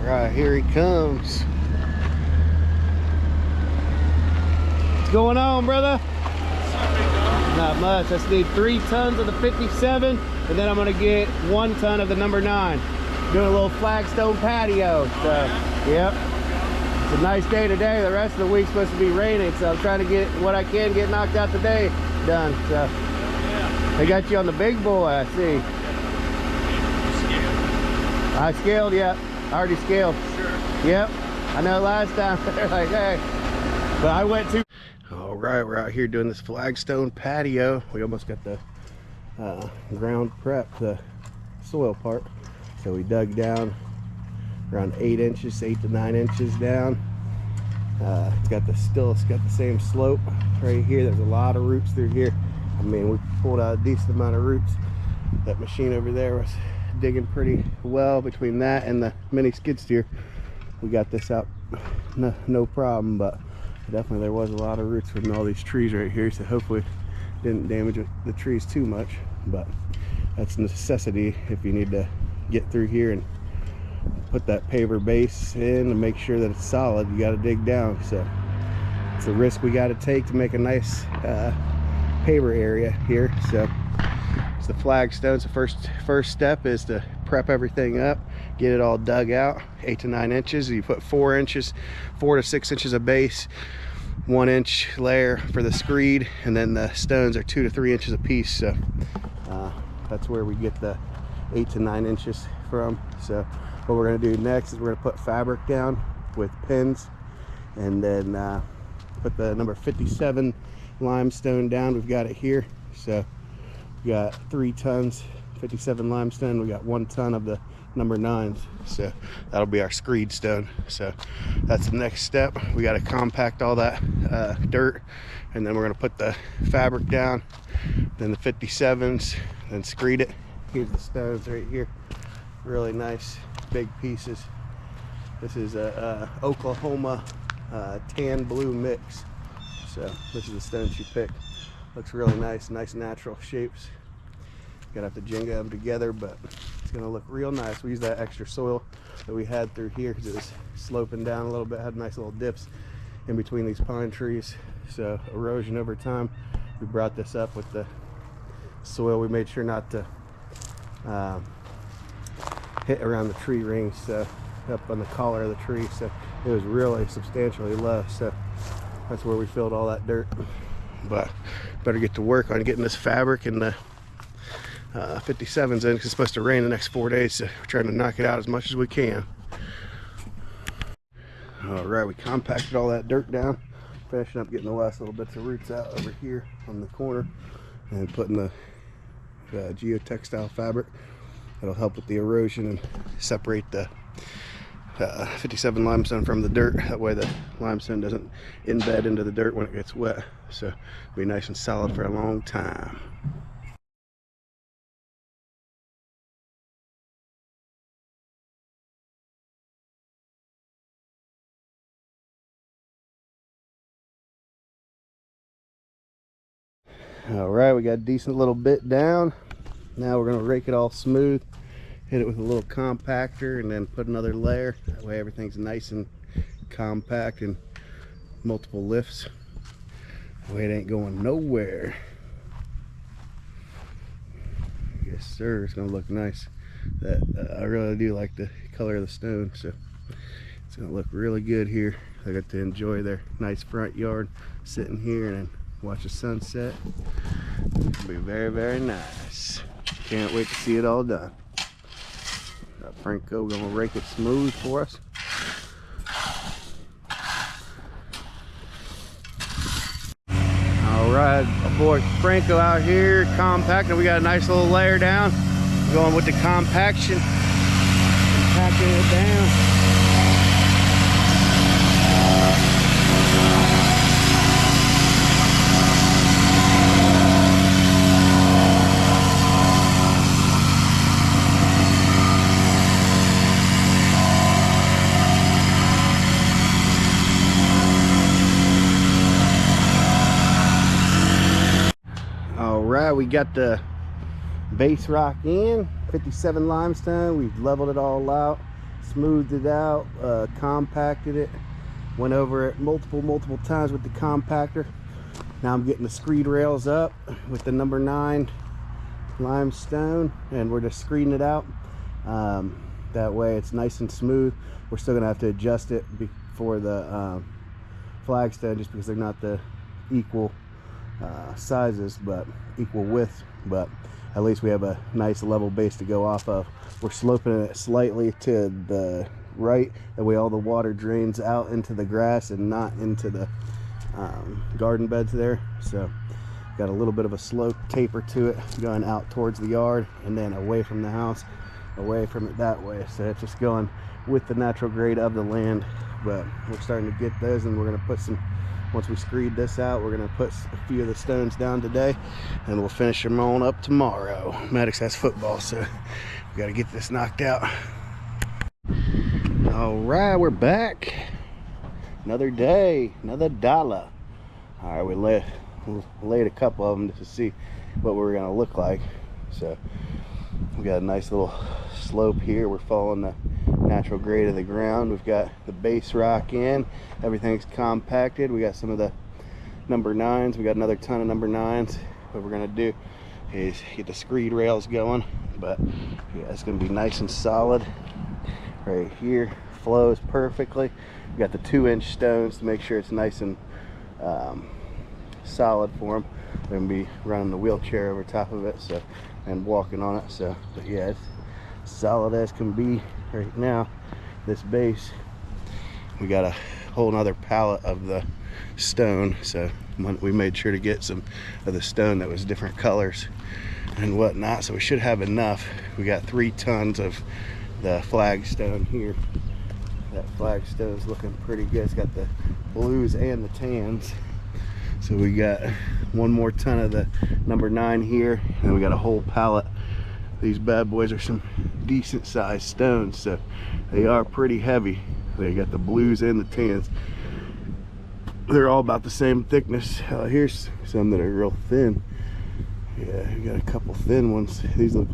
Right, here he comes. What's going on, brother? Not much. I just need 3 tons of the 57, and then I'm gonna get 1 ton of the number 9. Doing a little flagstone patio. So, yep. It's a nice day today. The rest of the week's supposed to be raining, so I'm trying to get what I can get knocked out today done. So, they got you on the big boy, I see. I scaled, yeah. I already scaled. Sure. Yep. I know last time they're like, hey. But I went to. All right, we're out here doing this flagstone patio. We almost got the ground prep, the soil part. So we dug down around 8 inches, 8 to 9 inches down. It's got the same slope right here. There's a lot of roots through here. I mean, we pulled out a decent amount of roots. That machine over there was digging pretty well. Between that and the mini skid steer, we got this out no problem. But definitely there was a lot of roots from all these trees right here, so hopefully it didn't damage the trees too much. But that's a necessity if you need to get through here and put that paver base in and make sure that it's solid. You got to dig down, so it's a risk we got to take to make a nice paver area here. So it's the flagstones. The first step is to prep everything up, get it all dug out. 8 to 9 inches. You put 4 to 6 inches of base, 1 inch layer for the screed, and then the stones are 2 to 3 inches a piece. So that's where we get the 8 to 9 inches from. So what we're going to do next is we're going to put fabric down with pins, and then put the number 57 limestone down. We've got it here. So we got 3 tons 57 limestone. We got 1 ton of the number 9s. So that'll be our screed stone. So that's the next step. We got to compact all that dirt, and then we're going to put the fabric down, then the 57s, then screed it. Here's the stones right here. Really nice big pieces. This is a Oklahoma tan blue mix. So this is the stone she picked. Looks really nice natural shapes. Gotta have to Jenga them together, but it's gonna look real nice. We used that extra soil that we had through here because it was sloping down a little bit, had nice little dips in between these pine trees. So erosion over time, we brought this up with the soil. We made sure not to hit around the tree rings, so up on the collar of the tree. So it was really substantially low. So that's where we filled all that dirt. But better get to work on getting this fabric and the 57s in. It's supposed to rain the next 4 days, so we're trying to knock it out as much as we can. All right, we compacted all that dirt down, finishing up getting the last little bits of roots out over here on the corner, and putting the geotextile fabric that'll help with the erosion and separate the 57 limestone from the dirt. That way the limestone doesn't embed into the dirt when it gets wet, so it'll be nice and solid for a long time. All right, we got a decent little bit down. Now we're going to rake it all smooth, hit it with a little compactor, and then put another layer. That way everything's nice and compact and multiple lifts. That way it ain't going nowhere. Yes sir, it's going to look nice. I really do like the color of the stone, so it's going to look really good here. I got to enjoy their nice front yard, sitting here and then watch the sunset. It'll be very nice. Can't wait to see it all done. Got Franco gonna rake it smooth for us. All right, my boy Franco out here compacting. We got a nice little layer down. Going with the compaction, compacting it down. We got the base rock in 57 limestone. We've leveled it all out, smoothed it out, compacted it, went over it multiple times with the compactor. Now I'm getting the screed rails up with the number 9 limestone, and we're just screeding it out. That way it's nice and smooth. We're still gonna have to adjust it before the flagstone, just because they're not the equal sizes, but equal width, but at least we have a nice level base to go off of. We're sloping it slightly to the right, that way all the water drains out into the grass and not into the garden beds there. So got a little bit of a slope taper to it, going out towards the yard and then away from the house, away from it that way. So it's just going with the natural grade of the land. But we're starting to get those, and we're going to put some, once we screed this out, we're going to put a few of the stones down today, and we'll finish them on up tomorrow. Maddox has football, so we got to get this knocked out. All right, we're back. Another day, another dollar. All right, we laid a couple of them to see what we're going to look like. So we got a nice little slope here. We're following the natural grade of the ground. We've got the base rock in, everything's compacted. We got some of the number 9s. We got another ton of number 9s. What we're gonna do is get the screed rails going, but yeah, it's gonna be nice and solid right here. Flows perfectly. We got the 2-inch stones to make sure it's nice and solid for them. We're gonna be running the wheelchair over top of it, so, and walking on it. So, but yeah, it's solid as can be right now. This base, we got a whole nother pallet of the stone, so we made sure to get some of the stone that was different colors and whatnot, so we should have enough. We got 3 tons of the flagstone here. That flagstone's looking pretty good. It's got the blues and the tans. So we got 1 more ton of the number 9 here, and we got a whole pallet. These bad boys are some decent sized stones, so they are pretty heavy. They got the blues and the tans. They're all about the same thickness. Here's some that are real thin. Yeah, we got a couple thin ones. These look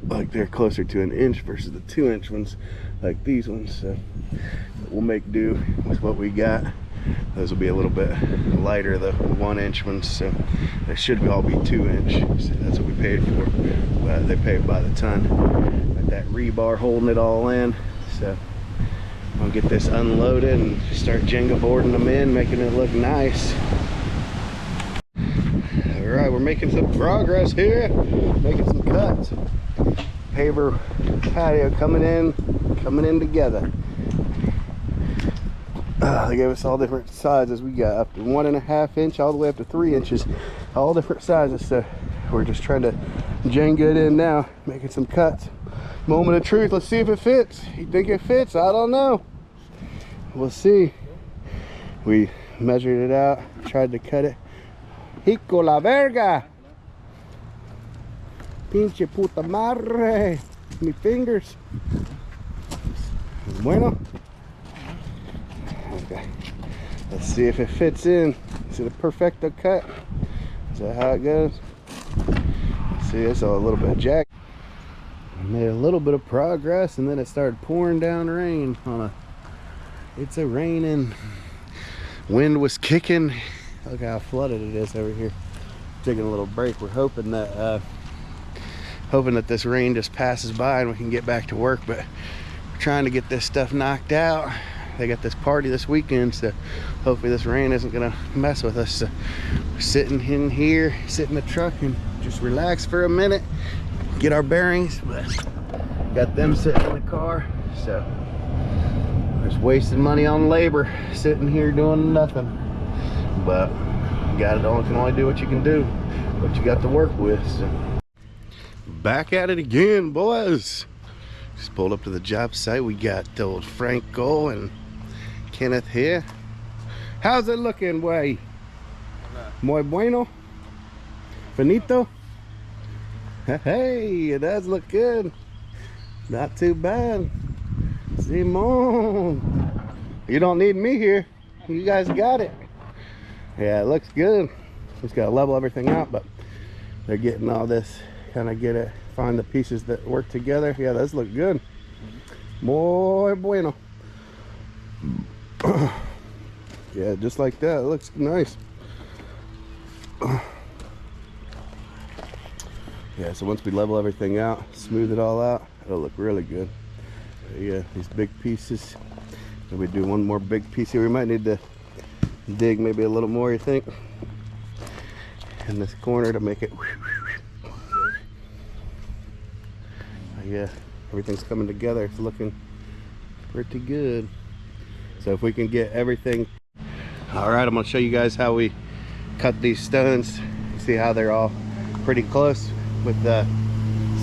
like they're closer to 1 inch versus the 2-inch ones, like these ones. So we'll make do with what we got. Those will be a little bit lighter, the 1-inch ones, so they should all be 2-inch. So that's what we paid for, but they paid by the ton. Got that rebar holding it all in. So I'll get this unloaded and start Jenga boarding them in, making it look nice. All right, we're making some progress here, making some cuts. Paver patio coming in together. They gave us all different sizes. We got up to 1.5 inch all the way up to 3 inches, all different sizes. So we're just trying to Jenga it in now, making some cuts. Moment of truth. Let's see if it fits. You think it fits? I don't know. We'll see. We measured it out, tried to cut it. Hijo la verga. Pinche puta madre. My fingers. Bueno. Okay. Let's see if it fits in. Is it a perfecto cut? Is that how it goes? See, it's all a little bit jacked. Made a little bit of progress, and then it started pouring down rain on a. It's a raining. Wind was kicking. Look how flooded it is over here. Taking a little break. We're hoping that this rain just passes by and we can get back to work. But we're trying to get this stuff knocked out. They got this party this weekend, so hopefully this rain isn't gonna mess with us. So we're sitting in here, sit in the truck and just relax for a minute, get our bearings. But got them sitting in the car, so just wasting money on labor, sitting here doing nothing. But you can only do what you can do, what you got to work with. So back at it again, boys. Just pulled up to the job site. We got old Franco and Kenneth here. How's it looking, boy? Muy bueno? Finito? Hey, it does look good. Not too bad. Simon, you don't need me here. You guys got it. Yeah, it looks good. Just gotta level everything out, but they're getting all this, kind of find the pieces that work together. Yeah, those look good. Muy bueno. Yeah, just like that. It looks nice. Yeah, so once we level everything out, smooth it all out, it'll look really good. Yeah, these big pieces. And we do one more big piece here. We might need to dig maybe a little more, you think, in this corner to make it. Yeah, everything's coming together. It's looking pretty good. So if we can get everything. All right, I'm gonna show you guys how we cut these stones. You see how they're all pretty close with the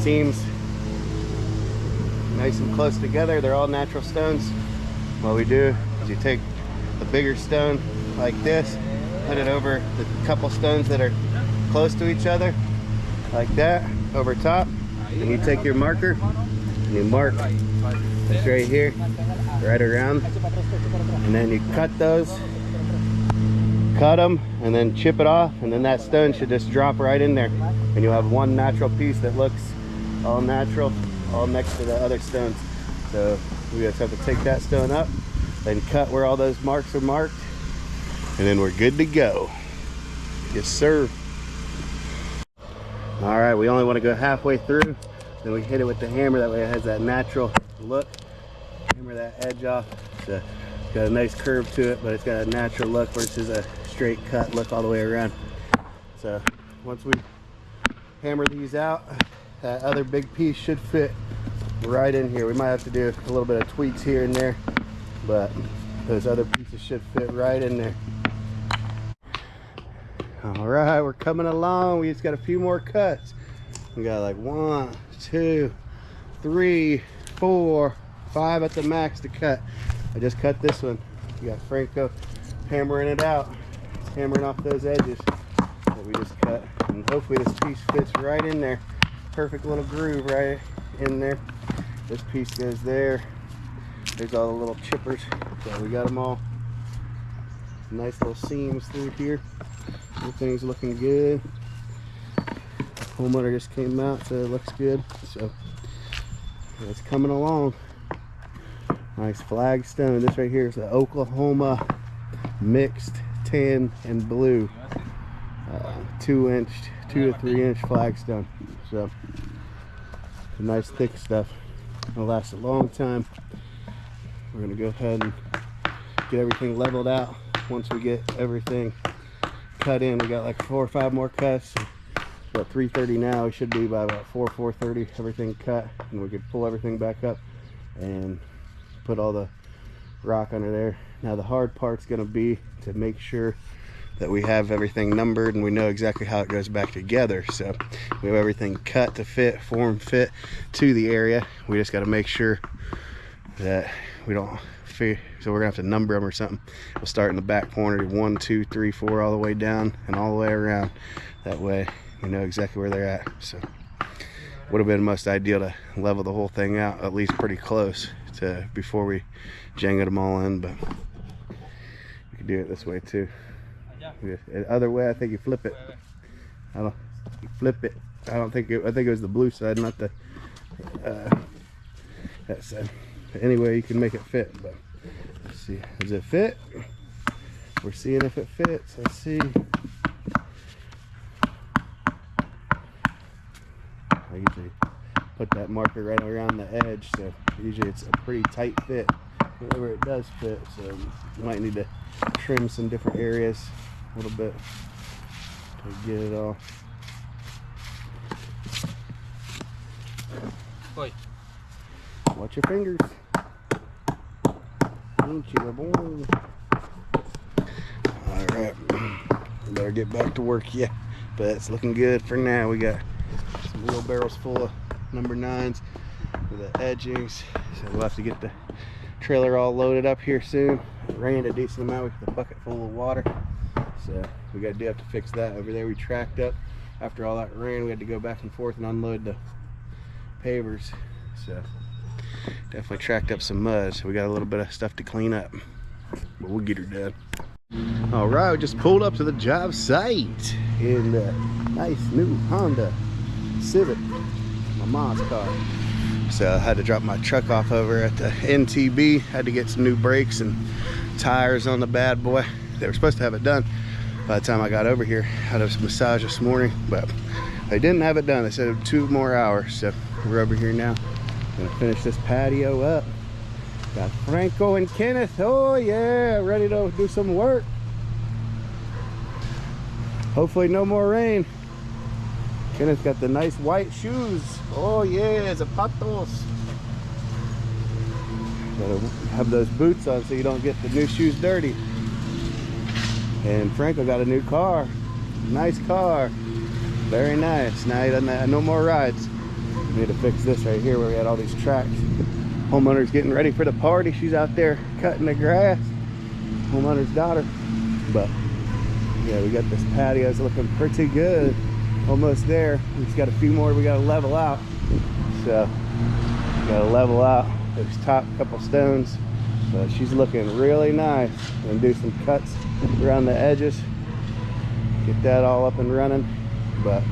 seams nice and close together. They're all natural stones. What we do is you take the bigger stone like this, put it over the couple stones that are close to each other like that over top, and you take your marker and you mark this right here, right around, and then you cut those, cut them, and then chip it off, and then that stone should just drop right in there, and you'll have one natural piece that looks all natural, all next to the other stones. So we just have to take that stone up, then cut where all those marks are marked, and then we're good to go. Yes, sir. All right, we only want to go halfway through, then we hit it with the hammer. That way it has that natural look. Hammer that edge off. It's got a nice curve to it, but it's got a natural look versus a straight cut look all the way around. So once we hammer these out, that other big piece should fit right in here. We might have to do a little bit of tweaks here and there, but those other pieces should fit right in there. All right, we're coming along. We just got a few more cuts. We got like 1, 2, 3, 4, 5 at the max to cut. I just cut this one. We got Franco hammering it out. He's hammering off those edges that we just cut, and hopefully this piece fits right in there. Perfect little groove right in there. This piece goes there. There's all the little chippers, so we got them all. Nice little seams through here. Everything's looking good. Homeowner just came out, so it looks good. So it's coming along. Nice flagstone. This right here is the Oklahoma mixed tan and blue 2 to 3 inch flagstone. So nice thick stuff. It'll last a long time. We're gonna go ahead and get everything leveled out. Once we get everything cut in, we got like 4 or 5 more cuts. About 3:30 now. We should be by about 4:30 everything cut, and we could pull everything back up and put all the rock under there. Now the hard part's gonna be to make sure that we have everything numbered and we know exactly how it goes back together. So we have everything cut to fit, form fit to the area. We just got to make sure that we don't fit. So we're gonna have to number them or something. We'll start in the back corner, 1, 2, 3, 4, all the way down and all the way around. That way we know exactly where they're at. So would have been most ideal to level the whole thing out at least pretty close to before we jangled them all in, but we could do it this way too. The other way, I think you flip it. You flip it. I think it was the blue side, not the that side. But anyway, you can make it fit. But let's see, does it fit? We're seeing if it fits. Let's see. I usually put that marker right around the edge, so usually it's a pretty tight fit whenever it does fit. So you might need to trim some different areas a little bit to get it all. Boy. Watch your fingers. Alright, better get back to work, yeah. But it's looking good for now. We got some wheelbarrows full of number 9s with the edgings. So we'll have to get the trailer all loaded up here soon. It rained a decent amount with the bucket full of water. So we got to have to fix that. Over there we tracked up after all that rain. We had to go back and forth and unload the pavers. So definitely tracked up some mud. So we got a little bit of stuff to clean up, but we'll get her done. All right, we just pulled up to the job site in the nice new Honda Civic, my mom's car. So I had to drop my truck off over at the NTB. Had to get some new brakes and tires on the bad boy. They were supposed to have it done by the time I got over here. Had a massage this morning, but they didn't have it done. They said 2 more hours. So we're over here now. Gonna finish this patio up. Got Franco and Kenneth. Oh yeah, ready to do some work. Hopefully no more rain. Kenneth got the nice white shoes. Oh yeah, zapatos. Gotta have those boots on so you don't get the new shoes dirty. And Franco got a new car. Nice car. Very nice. Now he doesn't have no more rides. We need to fix this right here where we had all these tracks. Homeowner's getting ready for the party. She's out there cutting the grass. Homeowner's daughter. But yeah, we got this patio. It's looking pretty good. Almost there. We just got a few more we gotta level out. So we gotta level out those top couple stones. But she's looking really nice. Gonna do some cuts around the edges. Get that all up and running. But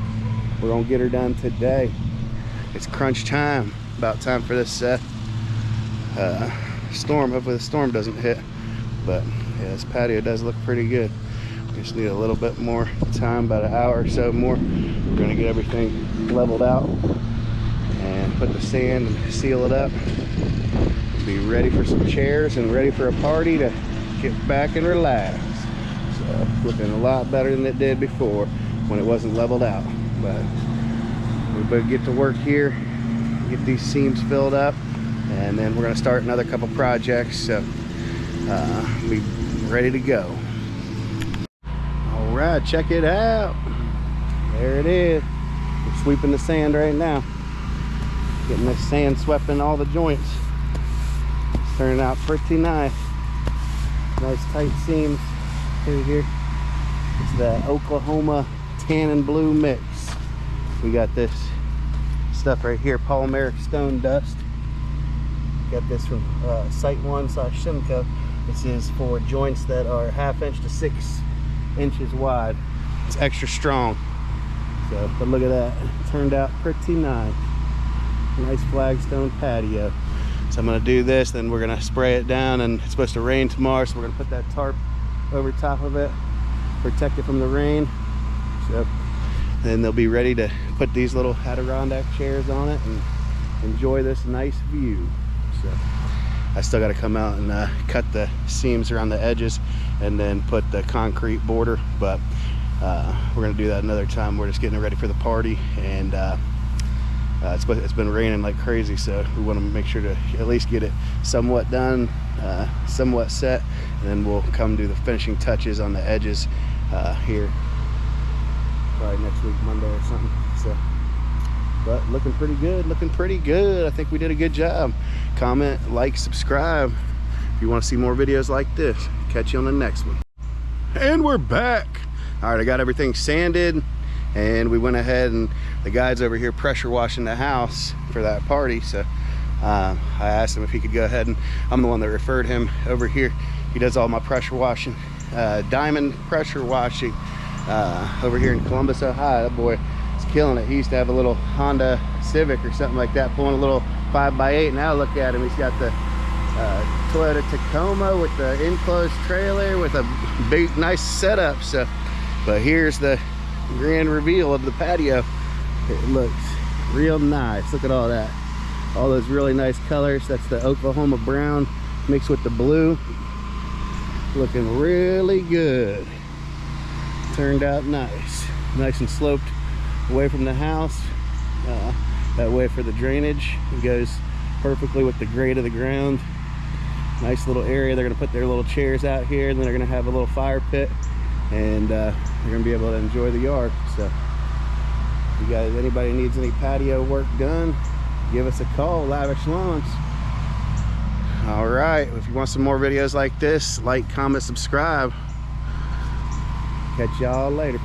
we're gonna get her done today. It's crunch time. About time for this storm. Hopefully the storm doesn't hit. But yeah, this patio does look pretty good. Just need a little bit more time, about an hour or so more. We're gonna get everything leveled out and put the sand and seal it up. Be ready for some chairs and ready for a party to get back and relax. So looking a lot better than it did before when it wasn't leveled out. But we better get to work here, get these seams filled up, and then we're gonna start another couple projects. So be ready to go. All right, check it out. There it is. We're sweeping the sand right now. Getting this sand swept in all the joints. It's turning out pretty nice. Nice tight seams through here. It's the Oklahoma tan and blue mix. We got this stuff right here, polymeric stone dust. Got this from Site 1/Simcoe. This is for joints that are 1/2 inch to 6 inches wide. It's extra strong. So, but look at that. It turned out pretty nice. Nice flagstone patio. So I'm gonna do this, then we're gonna spray it down, and it's supposed to rain tomorrow, so we're gonna put that tarp over top of it, protect it from the rain. So then they'll be ready to put these little Adirondack chairs on it and enjoy this nice view. So I still got to come out and cut the seams around the edges and then put the concrete border, but we're going to do that another time. We're just getting ready for the party, and it's been raining like crazy, so we want to make sure to at least get it somewhat done, somewhat set, and then we'll come do the finishing touches on the edges here probably next week, Monday or something. So, but looking pretty good, looking pretty good. I think we did a good job. Comment, like, subscribe if you want to see more videos like this. Catch you on the next one. And we're back. All right, I got everything sanded, and we went ahead, and the guy's over here pressure washing the house for that party. So I asked him if he could go ahead, and I'm the one that referred him over here. He does all my pressure washing, diamond pressure washing over here in Columbus, Ohio. That boy is killing it. He used to have a little Honda Civic or something like that, pulling a little 5x8. Now look at him. He's got the Toyota Tacoma with the enclosed trailer with a big nice setup. So, but here's the grand reveal of the patio. It looks real nice. Look at all that, all those really nice colors. That's the Oklahoma brown mixed with the blue. Looking really good. Turned out nice and sloped away from the house. That way for the drainage, it goes perfectly with the grade of the ground. Nice little area. They're gonna put their little chairs out here, and then they're gonna have a little fire pit, and they're gonna be able to enjoy the yard. So if you guys, anybody needs any patio work done, give us a call. Lavish Lawns. All right, if you want some more videos like this, like, comment, subscribe. Catch y'all later.